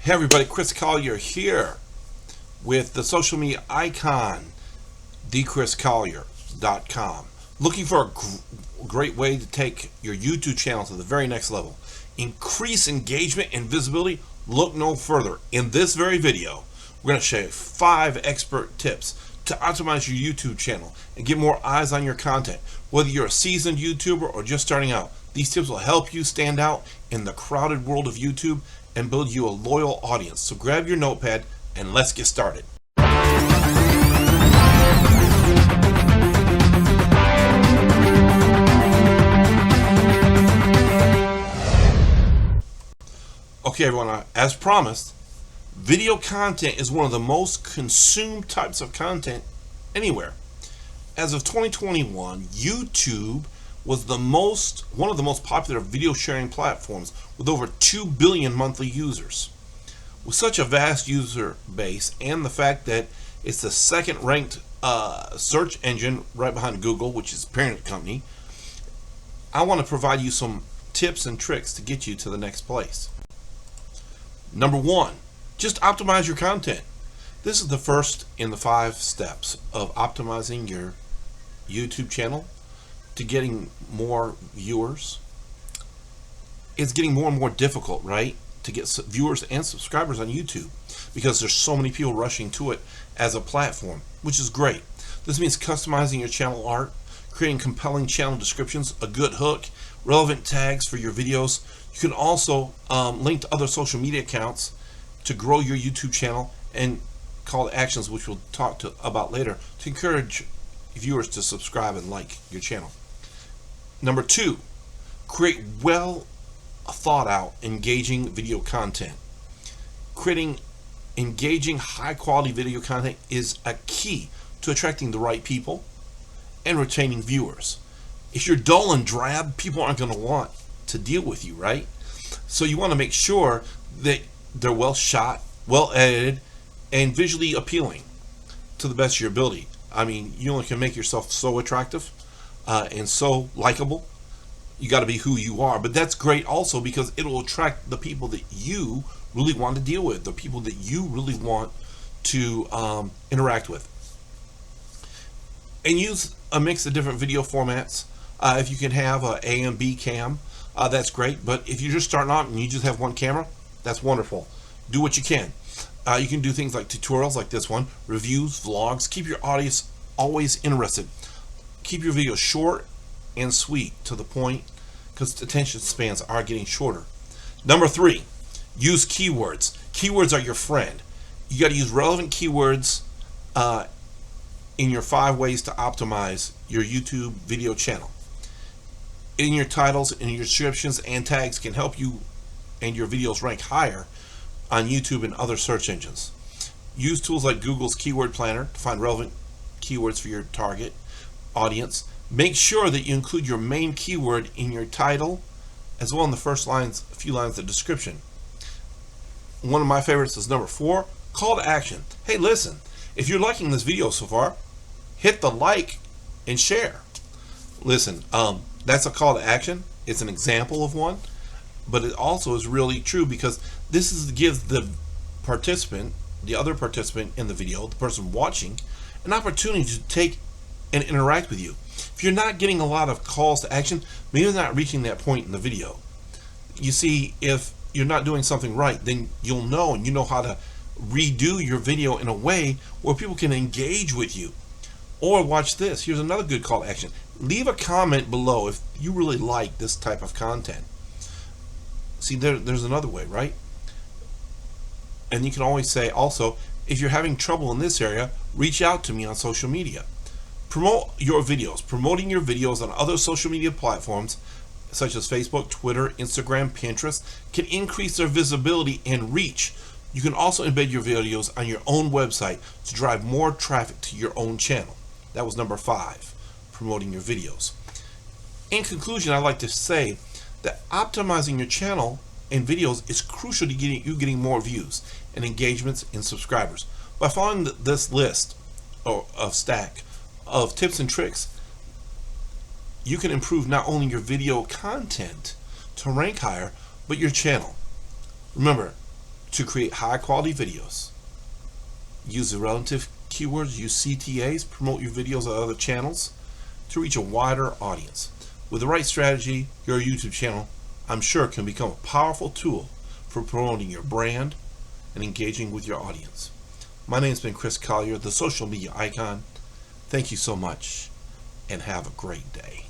Hey everybody, Chris Collier here with the social media icon, thechriscollier.com. Looking for a great way to take your YouTube channel to the very next level. Increase engagement and visibility? Look no further. In this very video, we're going to show you 5 expert tips to optimize your YouTube channel and get more eyes on your content. Whether you're a seasoned YouTuber or just starting out, these tips will help you stand out in the crowded world of YouTube and build you a loyal audience. So grab your notepad and let's get started. Okay everyone, as promised, video content is one of the most consumed types of content anywhere. As of 2021, YouTube was one of the most popular video sharing platforms with over 2 billion monthly users. With such a vast user base and the fact that it's the second ranked search engine right behind Google, which is the parent company, I want to provide you some tips and tricks to get you to the next place. Number 1, just optimize your content. This is the first in the 5 steps of optimizing your YouTube channel to getting more viewers. It's getting more and more difficult, right, to get viewers and subscribers on YouTube because there's so many people rushing to it as a platform, which is great. This means customizing your channel art, creating compelling channel descriptions, a good hook, relevant tags for your videos. You can also link to other social media accounts to grow your YouTube channel, and call to actions, which we'll talk about later, to encourage viewers to subscribe and like your channel. Number 2, create well thought out, engaging video content. Creating engaging, high quality video content is a key to attracting the right people and retaining viewers. If you're dull and drab, people aren't going to want to deal with you, right? So you want to make sure that they're well shot, well edited, and visually appealing to the best of your ability. I mean, you only can make yourself so attractive and so likable. You got to be who you are, but that's great also because it will attract the people that you really want to deal with, the people that you really want to interact with. And use a mix of different video formats. If you can have a A and B cam, that's great. But if you're just starting out and you just have one camera, that's wonderful. Do what you can. You can do things like tutorials like this one, reviews, vlogs. Keep your audience always interested. Keep your videos short and sweet, to the point, because attention spans are getting shorter. Number 3, use keywords. Keywords are your friend. You got to use relevant keywords in your 5 ways to optimize your YouTube video channel. In your titles, in your descriptions, and tags can help you and your videos rank higher on YouTube and other search engines. Use tools like Google's Keyword Planner to find relevant keywords for your target audience. Make sure that you include your main keyword in your title, as well in the first few lines of the description. One of my favorites is number 4, call to action. Hey, listen, if you're liking this video so far, hit the like and share. Listen, that's a call to action. It's an example of one, but it also is really true because this gives the participant, the other participant in the video, the person watching, an opportunity to take and interact with you. If you're not getting a lot of calls to action, maybe you're not reaching that point in the video. You see, if you're not doing something right, then you'll know, and you know how to redo your video in a way where people can engage with you. Or watch this. Here's another good call to action. Leave a comment below if you really like this type of content. See, there's another way, right? And you can always say also, if you're having trouble in this area, reach out to me on social media. Promote your videos. Promoting your videos on other social media platforms such as Facebook, Twitter, Instagram, Pinterest can increase their visibility and reach. You can also embed your videos on your own website to drive more traffic to your own channel. That was number 5, promoting your videos. In conclusion, I'd like to say that optimizing your channel and videos is crucial to getting more views and engagements and subscribers. By following this list of stack of tips and tricks, you can improve not only your video content to rank higher, but your channel. Remember, to create high quality videos. Use the relative keywords, use CTAs, promote your videos on other channels to reach a wider audience. With the right strategy, your YouTube channel, I'm sure, can become a powerful tool for promoting your brand and engaging with your audience. My name's been Chris Collier, the social media icon. Thank you so much, and have a great day.